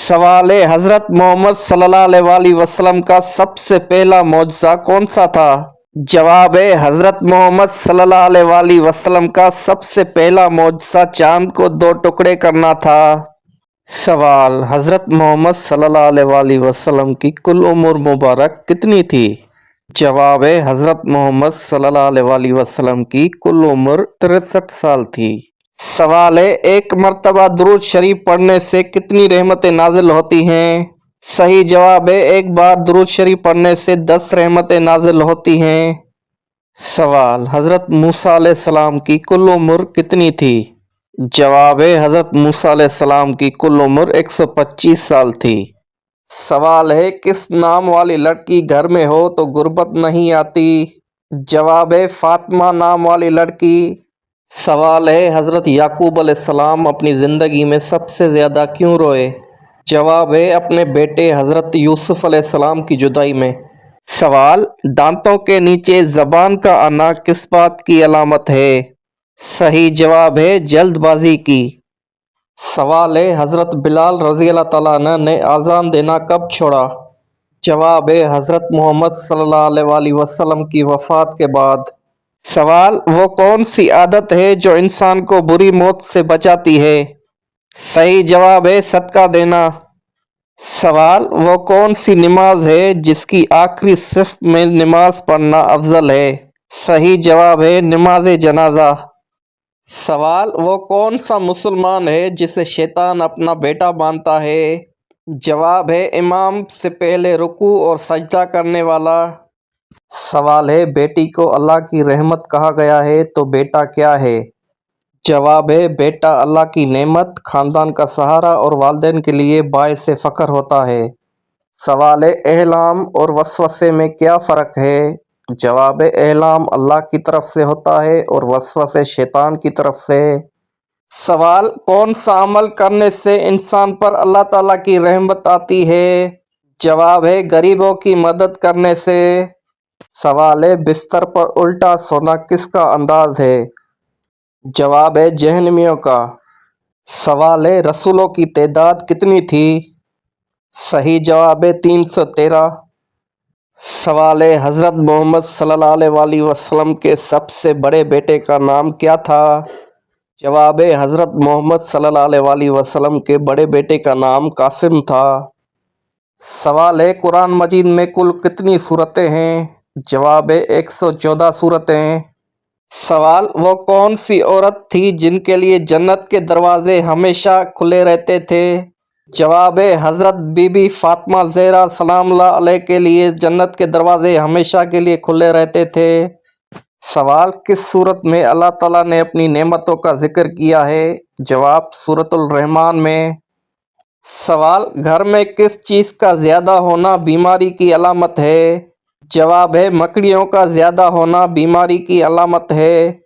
सवाल है, हजरत मोहम्मद सल्लल्लाहु अलैहि वसल्लम का सबसे पहला मौजज़ा कौन सा था? जवाब है, हजरत मोहम्मद सल्लल्लाहु अलैहि वसल्लम का सबसे पहला मौजज़ा चांद को दो टुकड़े करना था। सवाल, हजरत मोहम्मद सल्लल्लाहु अलैहि वसल्लम की कुल उम्र मुबारक कितनी थी? जवाब है, हजरत मोहम्मद सल्लल्लाहु अलैहि वसल्लम की कुल उम्र 63 साल थी। सवाल है, एक मर्तबा दुरूद शरीफ पढ़ने से कितनी रहमतें नाजिल होती हैं? सही जवाब है, एक बार दुरूद शरीफ पढ़ने से 10 रहमतें नाजिल होती हैं। सवाल, हजरत मूसा अलैहिस्सलाम की कुल उम्र कितनी थी? जवाब है, हजरत मूसा अलैहिस्सलाम की कुल उम्र 125 साल थी। सवाल है, किस नाम वाली लड़की घर में हो तो गुर्बत नहीं आती? जवाब है, फातिमा नाम वाली लड़की। सवाल है, हजरत याकूब अलैहिस्सलाम अपनी ज़िंदगी में सबसे ज़्यादा क्यों रोए? जवाब है, अपने बेटे हजरत यूसुफ अलैहिस्सलाम की जुदाई में। सवाल, दांतों के नीचे ज़बान का आना किस बात की अलामत है? सही जवाब है, जल्दबाजी की। सवाल है, हजरत बिलाल रज़ी अल्लाह तआला अन्हु ने आज़ान देना कब छोड़ा? जवाब है, हजरत मोहम्मद सल्लल्लाहु अलैहि वसल्लम की वफ़ात के बाद। सवाल, वो कौन सी आदत है जो इंसान को बुरी मौत से बचाती है? सही जवाब है, सदका देना। सवाल, वो कौन सी नमाज है जिसकी आखिरी सिफ में नमाज पढ़ना अफजल है? सही जवाब है, नमाज जनाजा। सवाल, वो कौन सा मुसलमान है जिसे शैतान अपना बेटा मानता है? जवाब है, इमाम से पहले रुकू और सजदा करने वाला। सवाल है, बेटी को अल्लाह की रहमत कहा गया है तो बेटा क्या है? जवाब है, बेटा अल्लाह की नेमत, ख़ानदान का सहारा और वालिदैन के लिए बाइस फ़ख्र होता है। सवाल है, एहलाम और वसवसे में क्या फ़र्क है? जवाब है, एहलाम अल्लाह की तरफ से होता है और वसवसे शैतान की तरफ से। सवाल, कौन सा अमल करने से इंसान पर अल्लाह ताला की रहमत आती है? जवाब है, गरीबों की मदद करने से। सवाल है, बिस्तर पर उल्टा सोना किसका अंदाज है? जवाब है, जहन्नमियों का। सवाल है, रसूलों की तादाद कितनी थी? सही जवाब है, 313। सवाल है, हज़रत मोहम्मद सल्लल्लाहु अलैहि वसल्लम के सबसे बड़े बेटे का नाम क्या था? जवाब है, हज़रत मोहम्मद सल्लल्लाहु अलैहि वसल्लम के बड़े बेटे का नाम कासिम था। सवाल है, कुरान मजीद में कुल कितनी सूरतें हैं? जवाब है, 114 सूरतें। सवाल, वो कौन सी औरत थी जिनके लिए जन्नत के दरवाजे हमेशा खुले रहते थे? जवाब है, हज़रत बीबी फातिमा ज़हरा सलामुल्लाह अलैहा के लिए जन्नत के दरवाजे हमेशा के लिए खुले रहते थे। सवाल, किस सूरत में अल्लाह ताला ने अपनी नेमतों का जिक्र किया है? जवाब, सूरतुल रहमान में। सवाल, घर में किस चीज़ का ज़्यादा होना बीमारी की अलामत है? जवाब है, मकड़ियों का ज़्यादा होना बीमारी की अलामत है।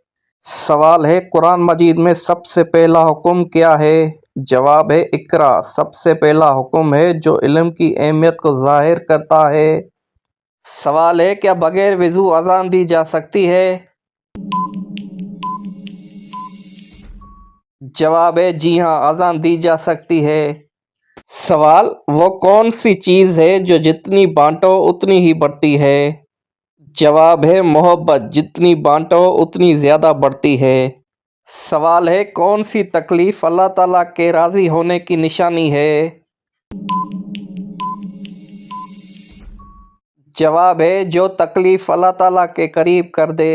सवाल है, कुरान मजीद में सबसे पहला हुक्म क्या है? जवाब है, इकरा। सबसे पहला हुक्म है जो इल्म की अहमियत को ज़ाहिर करता है। सवाल है, क्या बगैर वज़ू अज़ान दी जा सकती है? जवाब है, जी हाँ, अज़ान दी जा सकती है। सवाल, वो कौन सी चीज़ है जो जितनी बांटो उतनी ही बढ़ती है? जवाब है, मोहब्बत। जितनी बांटो उतनी ज़्यादा बढ़ती है। सवाल है, कौन सी तकलीफ़ अल्लाह ताला के राज़ी होने की निशानी है? जवाब है, जो तकलीफ़ अल्लाह ताला के करीब कर दे।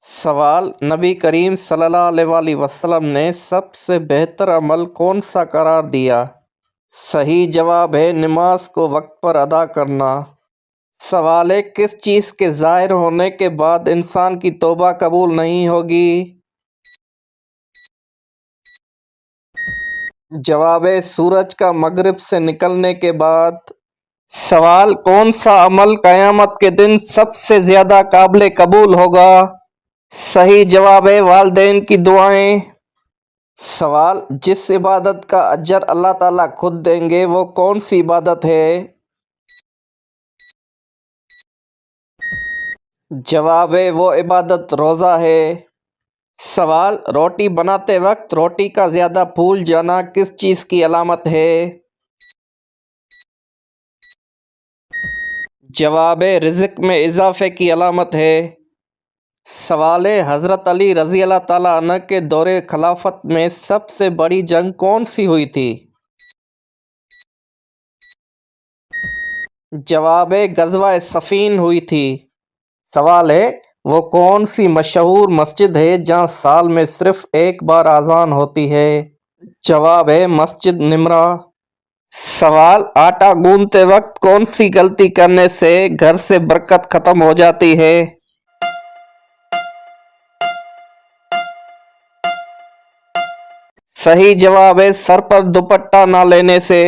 सवाल, नबी करीम सल्लल्लाहु अलैहि वसल्लम ने सबसे बेहतर अमल कौन सा करार दिया? सही जवाब है, नमाज को वक्त पर अदा करना। सवाल है, किस चीज़ के ज़ाहिर होने के बाद इंसान की तौबा कबूल नहीं होगी? जवाब है, सूरज का मगरिब से निकलने के बाद। सवाल, कौन सा अमल क़यामत के दिन सबसे ज़्यादा काबिल कबूल होगा? सही जवाब है, वालिदैन की दुआएं। सवाल, जिस इबादत का अजर अल्लाह ताला खुद देंगे वो कौन सी इबादत है? जवाब है, वो इबादत रोज़ा है। सवाल, रोटी बनाते वक्त रोटी का ज़्यादा फूल जाना किस चीज़ की अलामत है? जवाब रिज़्क में इजाफे की अलामत है। सवाल हज़रत अली रज़ी अल्लाह ताला अन्हु के दौरे खिलाफत में सबसे बड़ी जंग कौन सी हुई थी? जवाब गज़वा सफ़ीन हुई थी। सवाल वो कौन सी मशहूर मस्जिद है जहाँ साल में सिर्फ एक बार आज़ान होती है? जवाब मस्जिद निमरा। सवाल आटा गूंदते वक्त कौन सी गलती करने से घर से बरकत खत्म हो जाती है? सही जवाब सर पर दुपट्टा ना लेने से।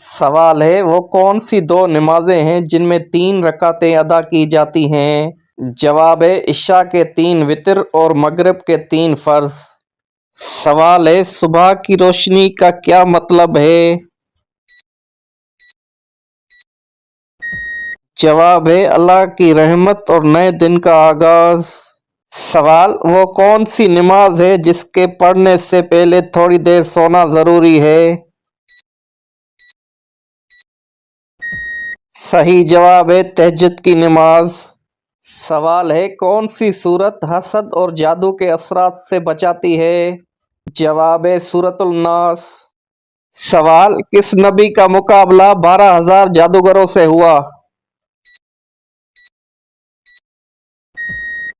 सवाल वो कौन सी दो नमाजें हैं जिनमें 3 रकातें अदा की जाती हैं? जवाब इशा के 3 वितर और मगरिब के 3 फर्ज। सवाल सुबह की रोशनी का क्या मतलब है? जवाब अल्लाह की रहमत और नए दिन का आगाज। सवाल वो कौन सी नमाज है जिसके पढ़ने से पहले थोड़ी देर सोना जरूरी है? सही जवाब तहज्जुद की नमाज। सवाल कौन सी सूरत हसद और जादू के असरात से बचाती है? जवाब सूरतुल नास। सवाल किस नबी का मुकाबला 12,000 जादूगरों से हुआ?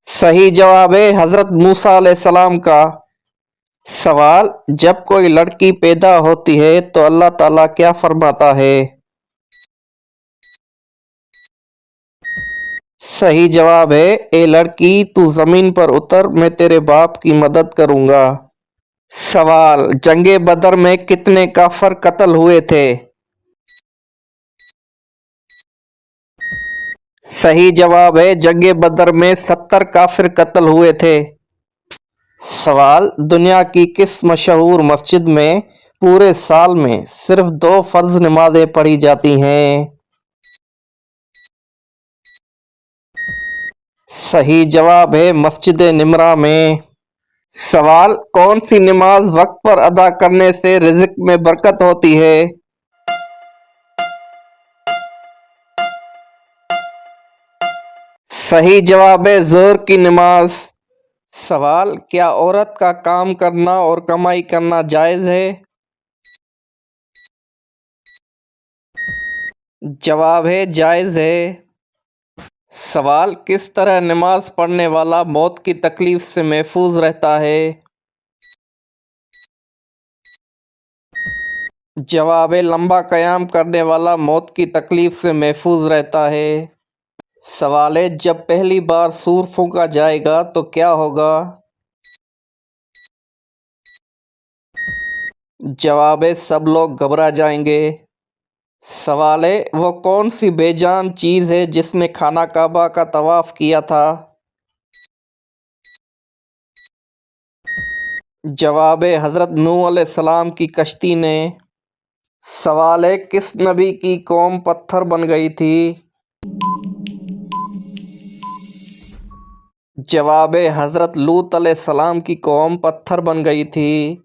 सही जवाब हजरत मूसा अलैहिस्सलाम का। सवाल जब कोई लड़की पैदा होती है तो अल्लाह ताला क्या फरमाता है? सही जवाब ए लड़की तू जमीन पर उतर, मैं तेरे बाप की मदद करूंगा। सवाल जंगे बदर में कितने काफर कत्ल हुए थे? सही जवाब जंगे बदर में 70 काफिर कत्ल हुए थे। सवाल दुनिया की किस मशहूर मस्जिद में पूरे साल में सिर्फ 2 फर्ज नमाजें पढ़ी जाती हैं? सही जवाब मस्जिद निमरा में। सवाल कौन सी नमाज वक्त पर अदा करने से रिज़्क में बरकत होती है? सही जवाब ज़ोहर की नमाज। सवाल क्या औरत का काम करना और कमाई करना जायज़ है? जवाब जायज़ है। सवाल किस तरह नमाज पढ़ने वाला मौत की तकलीफ से महफूज रहता है? जवाब लंबा क़याम करने वाला मौत की तकलीफ से महफूज रहता है। सवाल जब पहली बार सूर फूंका जाएगा तो क्या होगा? जवाब सब लोग घबरा जाएंगे। सवाल वो कौन सी बेजान चीज़ है जिसने खाना काबा का तवाफ किया था? जवाब हज़रत नूह अलैहिस्सलाम की कश्ती ने। सवाल किस नबी की कौम पत्थर बन गई थी? जवाब हज़रत लूत अलैहिस्सलाम की कौम पत्थर बन गई थी।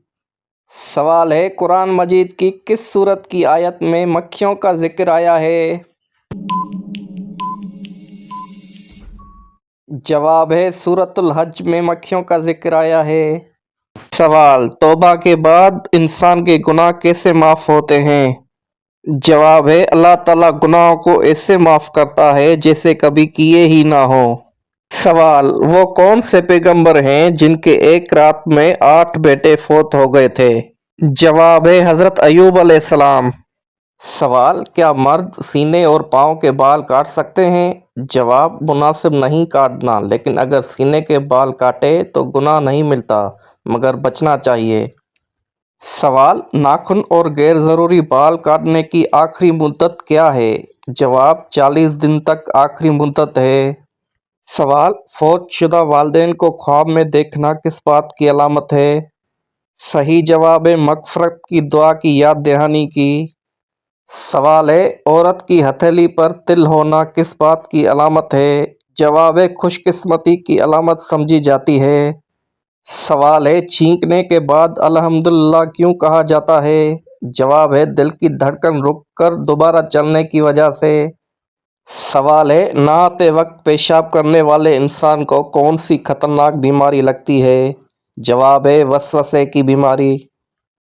सवाल कुरान मजीद की किस सूरत की आयत में मक्खियों का जिक्र आया है? जवाब सूरतुल हज में मक्खियों का जिक्र आया है। सवाल तौबा के बाद इंसान के गुनाह कैसे माफ़ होते हैं? जवाब अल्लाह ताला गुनाहों को ऐसे माफ़ करता है जैसे कभी किए ही ना हो। सवाल वो कौन से पैगंबर हैं जिनके एक रात में 8 बेटे फौत हो गए थे? जवाब हज़रत अयूब अलैहिस्सलाम। सवाल क्या मर्द सीने और पाँव के बाल काट सकते हैं? जवाब मुनासिब नहीं काटना, लेकिन अगर सीने के बाल काटे तो गुनाह नहीं मिलता, मगर बचना चाहिए। सवाल नाखून और गैर ज़रूरी बाल काटने की आखिरी मुद्दत क्या है? जवाब 40 दिन तक आखिरी मुद्दत है। सवाल फौतशुदा वालिदैन को ख्वाब में देखना किस बात की अलामत है? सही जवाब मग़फ़िरत की दुआ की याद दहानी की। सवाल औरत की हथेली पर तिल होना किस बात की अलामत है? जवाब खुशकिस्मती की अलामत समझी जाती है। सवाल छींकने के बाद अल्हम्दुलिल्लाह क्यों कहा जाता है? जवाब दिल की धड़कन रुक कर दोबारा चलने की वजह से। सवाल है, नहाते वक्त पेशाब करने वाले इंसान को कौन सी खतरनाक बीमारी लगती है? जवाब है वसवसे की बीमारी।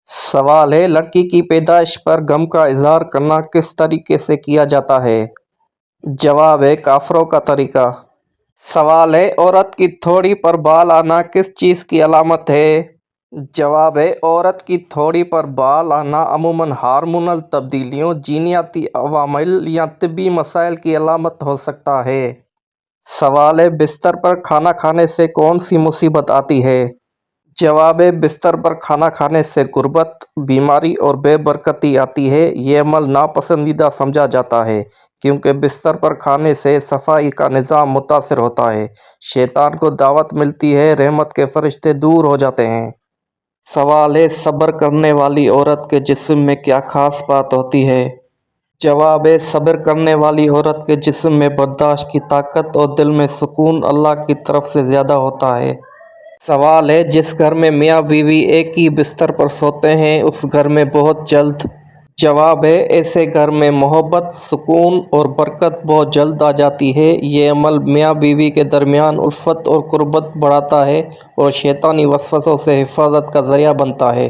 सवाल है, लड़की की पैदाइश पर गम का इजहार करना किस तरीके से किया जाता है? जवाब है काफरों का तरीका। सवाल है, औरत की थोड़ी पर बाल आना किस चीज़ की अलामत है? जवाब है औरत की थोड़ी पर बाल आना अमूमन हार्मोनल तब्दीलियों, जीनियाती अवामिल या तिब्बी मसाइल की अलामत हो सकता है। सवाल है, बिस्तर पर खाना खाने से कौन सी मुसीबत आती है? जवाब है बिस्तर पर खाना खाने से गुर्बत, बीमारी और बेबरकती आती है। ये अमल नापसंदीदा समझा जाता है क्योंकि बिस्तर पर खाने से सफाई का निज़ाम मुतासर होता है, शैतान को दावत मिलती है, रहमत के फरिश्ते दूर हो जाते हैं। सवाल है, सब्र करने वाली औरत के जिस्म में क्या खास बात होती है? जवाब है सब्र करने वाली औरत के जिस्म में बर्दाश्त की ताकत और दिल में सुकून अल्लाह की तरफ से ज़्यादा होता है। सवाल है, जिस घर में मियाँ बीवी एक ही बिस्तर पर सोते हैं उस घर में बहुत जल्द। जवाब है ऐसे घर में मोहब्बत, सुकून और बरकत बहुत जल्द आ जाती है। ये अमल मियाँ बीवी के दरमियान उल्फत और कुर्बत बढ़ाता है और शैतानी वसवसों से हिफाजत का ज़रिया बनता है।